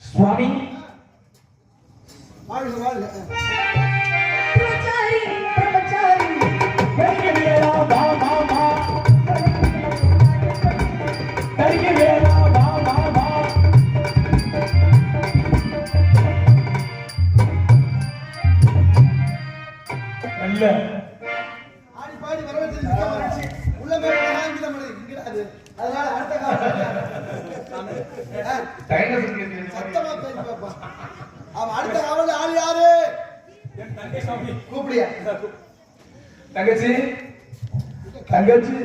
स्वामी தங்கச்சி தங்கச்சி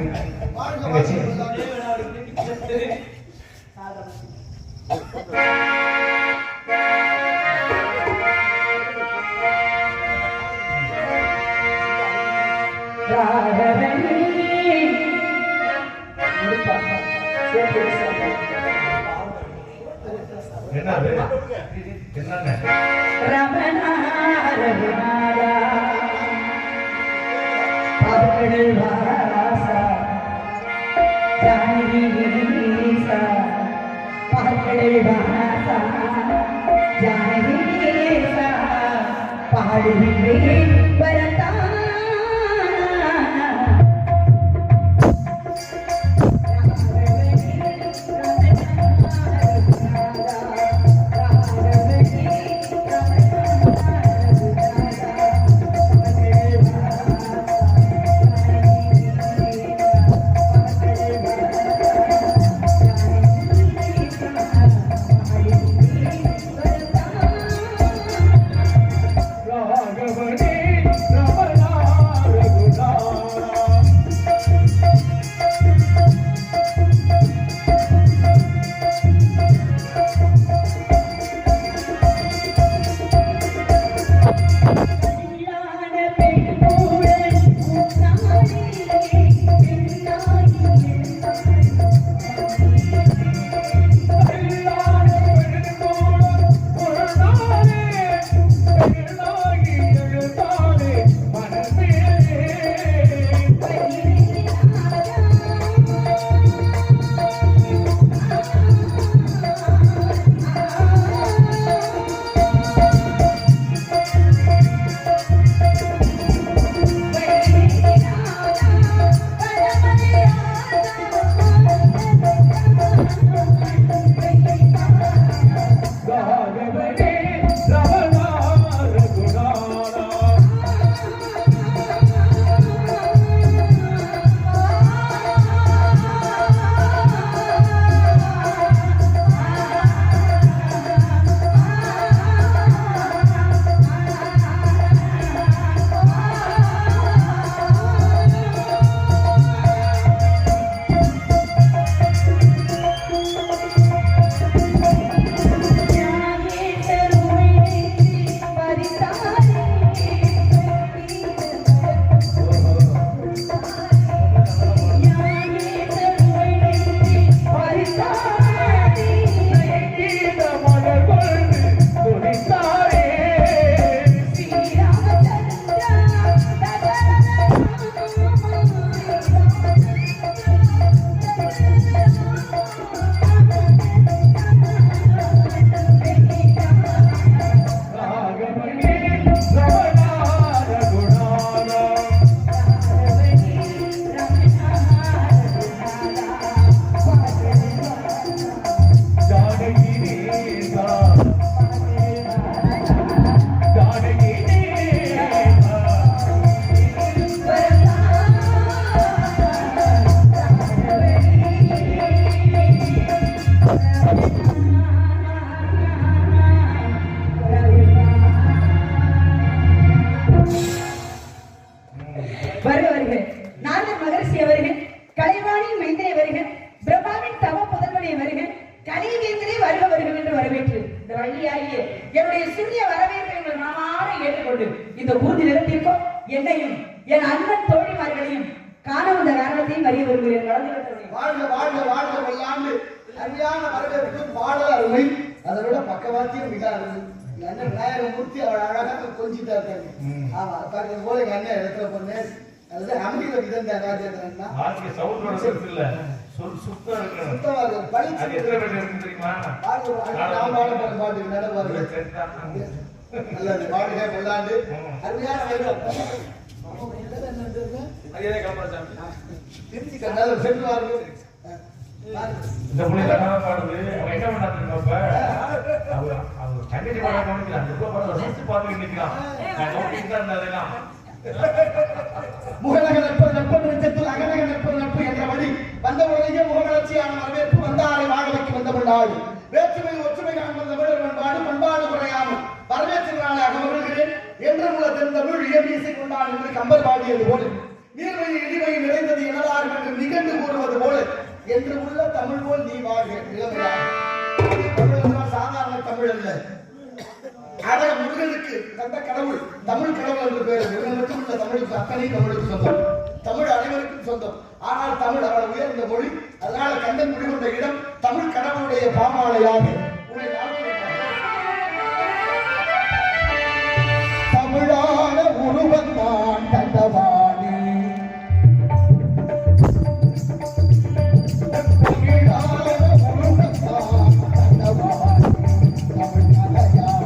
தங்கச்சி என்னங்க ரமணா ரகுநாதா பாவக்கடல் வாசா ஜானகி வீசா பாவக்கடல் வாசா ஜானகி வீசா பாடுகின்றேன் வரதா இந்த ஊர்தி நிலத்திற்கும் என்னையும் என் அண்ணன் தோழிமார்களையும் காண வந்த காரணத்தையும் அறிய வருகிறேன். வாழ்க வாழ்க வாழ்க வல்லாண்டு அருமையான வரவேற்பு பாடல் அருமை. அதை விட பக்கவாத்தியம் மிக அருமை. எங்க அண்ணன் விநாயகர் மூர்த்தி அவள் அழகாக கொஞ்சிட்டா இருக்காங்க. ஆமா பார்க்கறது போல எங்க அண்ணன் இடத்துல பொண்ணு அது அமைதியில விதந்த ராஜேந்திரன் சுத்தமா இருக்கு. பழிச்சு பாட்டு நடப்பாரு நல்லது. வாழ்க வல்லாண்டு அருமையான இந்த புள்ளி தான் பாடுது. அவன் என்ன பண்ணாங்க இப்ப அவர் தங்கச்சி பாட கவனிக்கிறான். பார்த்துக்கிட்டு நிற்கிறான். நான் கவனிக்கிட்டு தான் இருந்ததெல்லாம் முகநக நட்பது நட்பது நெஞ்சத்தில் அகநக நட்பது நட்பு என்ற வழி வந்த உலகையே முகமலர்ச்சியான வரவேற்பு வந்தாரை வாழ வைக்க வந்த நாடு வேற்றுமையில் ஒற்றுமை காண்பது தமிழர் பண்பாடு பண்பாடு குறையாமல் வரவேற்றாலே அகமருகிறேன் என்று உள்ள தென் தமிழ் இயற்கை கொண்டான் என்று கம்பர் பாடியது போல நீர்மையில் இடிமையில் நிறைந்தது எனதாகும் என்று நிகழ்ந்து கூறுவது போல என்று உள்ள தமிழ் போல் நீ வாழ்க. தமிழ் சாதாரண தமிழ் அல்ல. அழக முருகனுக்கு தந்த கடவுள் தமிழ் கடவுள் என்று பெயர். இவன் மட்டும் உள்ள தமிழுக்கு அத்தனை தமிழுக்கு சொந்தம். தமிழ் அனைவருக்கும் சொந்தம். ஆனால் தமிழ் அவள் உயர்ந்த மொழி. அதனால கந்தன் குடிகொண்ட இடம் தமிழ் கடவுளுடைய பாமாலையாக தமிழான உருவம் நான் தந்தவாணி தமிழான உருவம் நான் தந்தவாணி தமிழ் மலையாள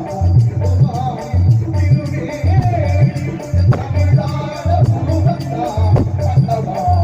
தமிழான உருவம் நான் தந்தவாணி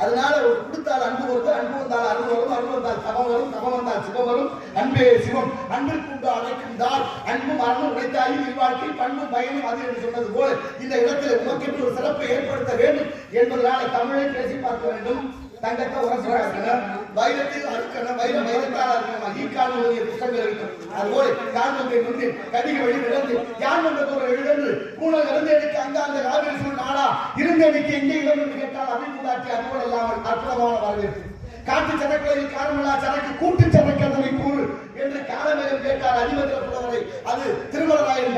அதனால ஒரு கொடுத்தால் அன்பு வருது, அன்பு வந்தால் அன்பு வரும், அன்பு வந்தால் தவம் வரும், தவம் வந்தால் சிவம் வரும். அன்பே சிவம், அன்பிற்கு உண்டு அழைக்கும் தாள், அன்பும் மரணம் உழைத்தாயும் இல்வாழ்க்கை பண்பும் பயனும் அது என்று சொன்னது போல இந்த இடத்தில் உமக்கென்று ஒரு சிறப்பை ஏற்படுத்த வேண்டும் என்பதனால தமிழை பேசி பார்க்க வேண்டும். தங்கத்தை உரசி பார்க்கணும், வைரத்தில் அறுக்கணும், வைரத்தால் அறுக்கணும், ஈக்கான புத்தகங்கள் இருக்கும். அதுபோல காரணத்தை முன்னே கடிக வழி நடந்து யான் வந்ததோடு எழுதன்று கூணல் இறந்தேனுக்கு அங்க அந்த காவிரி சூழ் நாடா இருந்தேனுக்கு எங்கே இடம் என்று கேட்டால் அமைப்புதாட்டி அதுபோல் இல்லாமல் அற்புதமான வரவேற்பு. காட்டு சரக்குகளில் காரணமில்லா சரக்கு கூட்டு சரக்கு அதனை கூறு என்று காலமேகம் கேட்டால் அதிபதிர புலவரை அது திருமலராயன்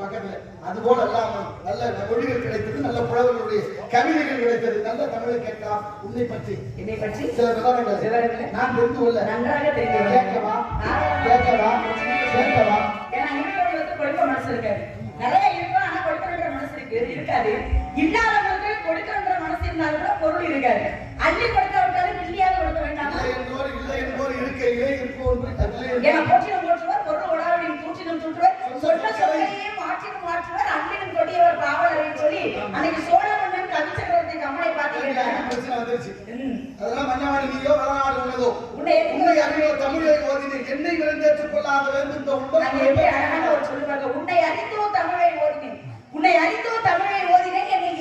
பக்கத்துல அதுபோல இல்லாமல் நல்ல மொழிகள் கிடைத்தது, நல்ல புலவர்களுடைய கவிதைகள் கிடைத்தது. நல்ல தமிழை கேட்கலாம். உன்னை பற்றி என்னை பற்றி சில விவரங்கள் நான் தெரிந்து கொள்ள நன்றாக தெரிந்து கேட்கவா கேட்கவா கேட்கவா. ஏன்னா இருக்கிறவங்களுக்கு கொடுக்க மனசு இருக்காது, நிறைய இருக்கும் ஆனா கொடுக்கணுன்ற மனசு இருக்காது. இல்லாதவங்களுக்கு கொடுக்கணுன்ற மனசு இருந்தாலும் கூட பொருள் இருக்காது. அள்ளி கொடுக்க விட்டாலும் மில்லியாக கொடுக்க வேண்டாம். இல்லை என்போர் இருக்கையிலே இருப்போர் ஏன்னா போற்றினம் போற்றுவர் பொருள் உடாவின் கூற்றினம் தூற்றுவர் சொன்ன சொல்லையே மாற்றினும் மாற்றுவர் அன்பினும் கொடியவர் பாவலரைன்னு சொல்லி அன்னைக்கு சோழ மன்னன் கவி சக்கரவர்த்தி கமலை பார்த்தீங்கன்னா பிரச்சனை வந்துருச்சு. அதெல்லாம் மன்னவாடி நீயோ வளநாடு பாடுகிறதோ உன்னை அறிந்தோ தமிழை ஓதினேன் என்னை விரைந்தேற்றுக் கொள்ளாத வேண்டும் இந்த உன்னை அறிந்தோ தமிழை ஓதினேன் உன்னை அறிந்தோ தமிழை ஓதினேன் என்னை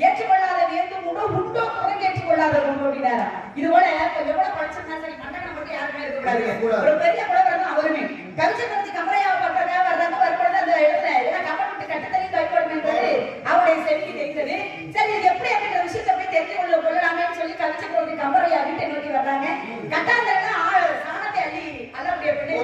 ஏற்றுக்கொள்ளாத வேண்டும் உண்டோ குரங்கு ஏற்றுக்கொள்ளாத கொண்டு அப்படின்னாரா. இது போல எவ்வளவு படிச்சிருந்தா சரி மண்டகனை மட்டும் யாருமே இருக்கக்கூடாது. ஒரு பெரிய புலவர் தான் அவருமே கவிச்சந்திரத்தி கமரையாவை பண்றதா வர்றாங்க வரும்பொழுது அந்த இடத்துல ஏன்னா கப்பல் விட்டு கட்டத்தறி கைப்படும் என்பது அவருடைய செவிக்கு தெரிந்தது. சரி இது எப்படி அப்படின்ற விஷயத்தை போய் தெரிஞ்சு கொள்ளலாமேன்னு சொல்லி கவிச்சந்திரத்தி கமரையா வீட்டை நோக்கி வர்றாங்க. கட்டாந்தரனா சாணத்தை அள்ளக்கூடிய பெண்ணை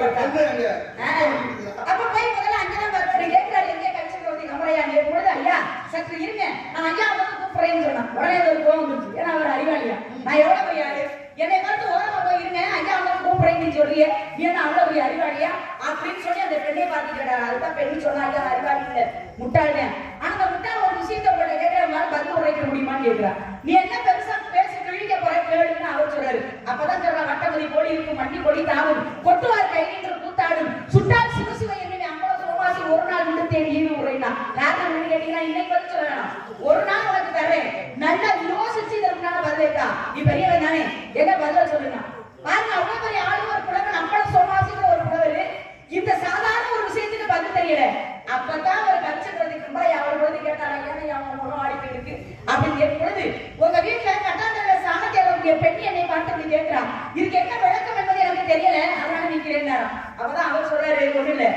அப்ப போய் முதல்ல அங்கதான் வருவாரு கேட்கிறாரு எங்கே கவிச்சந்திரத்தி கமரையா பொழுது ஐயா சற்று இருங்க நான் ஐயா வந்து கூப்பிடுறேன்னு சொன்னான். உடனே ஒரு கோவம் வந்துச்சு. ஏன்னா அவர் அறிவாளியா நான் எவ்வளவு பெரிய ஆளு என்னை பார்த்து ஓரமா போய் இருங்க ஐயா வந்து கூப்பிடுறேன்னு சொல்றிய ஏன்னா அவ்வளவு பெரிய அறிவாளியா அப்படின்னு சொல்லி அந்த பெண்ணை பார்த்து கேட்டாரு. அதுதான் பெண்ணு சொன்னா ஐயா அறிவாளி இல்ல முட்டாளு. ஆனா அந்த முட்டாள் ஒரு விஷயத்த உங்கள்ட்ட கேட்கிறவங்களால பதில் உரைக்க முடியுமான்னு கேட்கிறா. நீ என்ன பெருசா பேசி கிழிக்க போற கேளுன்னு அவர் சொல்றாரு. அப்பதான் சொல்றா வட்டமதி போடி இருக்கும் மண்டி பொடி தாவும் கொட்டுவார் கை நின்று கூத்தாடும் சுட்டால் சிவசிவ என்னை அம்பளம் சோமாசி ஒரு நாள் விடுத்தேன் ஈடு உரைனா காரணம் என்ன கேட்டீங்கன்னா இன்னைக்கு பதில் சொல்லலாம் ஒரு நாள் உனக்கு தரேன் நல்லா யோசிச்சு இதற்கான பதிலேக்கா நீ பெரியவன் தானே என்ன பதில சொல்லுங்க பாருங்க. அவ்வளவு பெரிய ஆளு ஒரு புலவன் அம்பளம் சோமாசிங்கிற ஒரு புலவர் இந்த சாதாரண ஒரு விஷயத்துக்கு பதில் தெரியல. அப்பதான் ஒரு கவிச்சந்திரத்துக்கு முறை அவர் பொழுது கேட்டாரா ஏன்னா அவன் முகம் ஆடி போயிருக்கு அப்படின்னு கேட்கும் பொழுது உங்க வீட்டுல கட்டாந்தர சாணத்திய பெண் என்னை பார்த்து அப்படி கேட்கிறான். இதுக்கு என்ன விளக்கம் என்பது எனக்கு தெரியல அதனால நிக்கிறேன். அப்பதான் அவர் சொல்றாரு ஒண்ணு இல்ல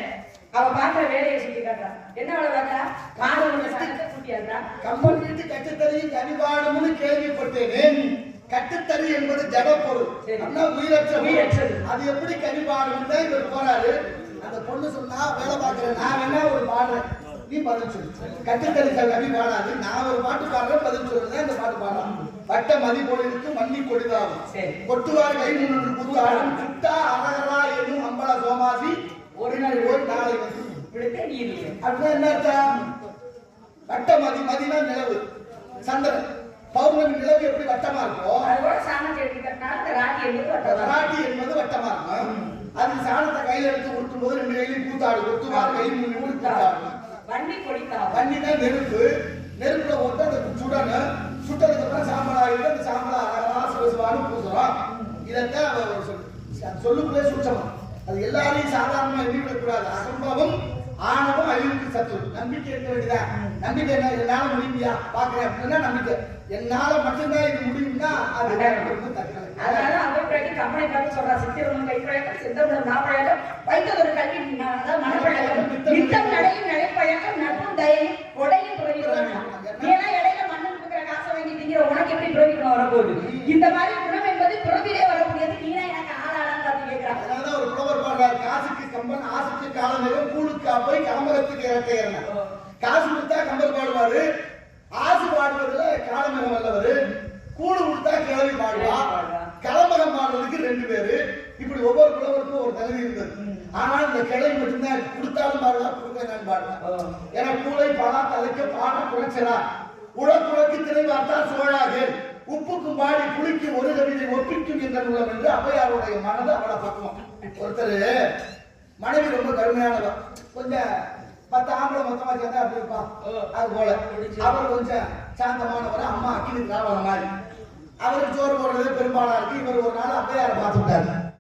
அவ பாக்குற வேலையை சுட்டி காட்டுறான். என்ன வேலை பார்த்தா மாணவ சாணத்தை கூட்டியாடுறா. கம்பன் வீட்டு கட்டுத்தறியும் கனிபாடும்னு கேள்விப்பட்டேனே. கட்டுத்தறி என்பது ஜட பொருள் உயிரற்றது. அது எப்படி கனிபாடும் தான் இவர் போறாரு. அந்த பொண்ணு சொன்னா வேலை பார்க்கிறேன் நான் வேணா ஒரு பாடுறேன் நீ பதில் சொல்லு. கட்டுத்தறி கவி பாடாது நான் ஒரு பாட்டு பாடுறேன் பதில் சொல்லுதான் இந்த பாட்டு பாடலாம். வட்ட மதி போலிருக்கு மண்ணி கொடிதாகும் கொட்டுவார் கை முன்னு கூத்தாடும் சுட்டா அழகரா என்னும் அம்பள சோமாசி ஒரு நாள் ஒரு நாளை வந்து அப்படின்னா என்ன அர்த்தம்? வட்ட மதி மதினா நிலவு சந்திரன் பௌர்ணமி நிலவு எப்படி வட்டமா இருக்கும் ராட்டி என்பது வட்டமா இருக்கும். அது சாணத்தை கையில எடுத்து உருட்டும் போது ரெண்டு கையிலும் கூத்தாடு கொட்டுவார் கை முன்னு கூத்தாடும். வண்டி தான் நெருப்பு நெருப்புல போட்டு அந்த சுடணும் சுட்டதுக்கு அப்புறம் சாம்பல் ஆகிட்டு அந்த சாம்பலா அழகா சிவசிவான்னு பூசுறோம். இதைத்தான் சொல்லுக்குள்ளே சுற்றமா அது எல்லாரையும் சாதாரணமா எண்ணிவிடக்கூடாது. அசம்பவம் ஆணவம் அழிவுக்கு சத்து. நம்பிக்கை இருக்க வேண்டியதா. நம்பிக்கை என்ன என்னால முடியுமையா பாக்குறேன் அப்படின்னா நம்பிக்கை என்னால மட்டும்தான் இது முடியும்னா அது அதனால அவர் கம்பெனி பார்த்து சொல்றா சித்திரமும் கைப்பழக்கம் சித்தமும் நாப்பழக்கம் வைத்ததொரு கல்வி மனப்பழக்கம் நித்தம் நடையும் நடைப்பழக்கம் நட்பும் தயையும் கொடையும் புறவிக்கலாம். ஏன்னா இடையில மண்ணு கொடுக்குற காசை வாங்கி திங்கிற உனக்கு எப்படி புறவிக்கணும் வரப்போகுது. இந்த மாதிரி குணம் என்பது புறவிலே வரக்கூடியது. நீனா எனக்கு ஆளாளான்னு பார்த்து கேட்கிறான். அதனாலதான் ஒரு புலவர் பாடுறாரு காசுக்கு கம்பன் ஆசுக்கு காலமேகம் கூழுக்கா போய் காமகத்துக்கு இறக்க ஏறின. காசு கொடுத்தா கம்பர் பாடுவாரு ஆசு பாடுவதுல காலமேகம் வல்லவரு கூடு கொடுத்தா கிழவி பாடுவா களமகம் பாடுறதுக்கு ரெண்டு பேரு. இப்படி ஒவ்வொரு புலவருக்கும் ஒரு தகுதி இருந்தது. ஆனால் இந்த கிழவி மட்டும்தான் கொடுத்தாலும் பாடுவா கொடுக்க பாடுவா. ஏன்னா கூளை பாடா தலைக்க பாட குறைச்சலா உழக்குழக்கு திரை வார்த்தா சோழாக உப்புக்கும் பாடி புளிக்கு ஒரு கவிதை ஒப்பிக்கும் என்ற நூலம் என்று அவையாருடைய மனதை அவளை பக்குவம். ஒருத்தர் மனைவி ரொம்ப கடுமையானவா கொஞ்சம் 10 ஆம்பளை மொத்தமா சேர்ந்தா அப்படி இருப்பான். அது போல அவர் கொஞ்சம் சாந்தமானவர் அம்மா அக்கினி திராவண மாதிரி அவருக்கு சோறு போடுறது பெரும்பாலா இருக்கு. இவர் ஒரு நாள் அவ்வையாரை பார்த்து விட்டாரு.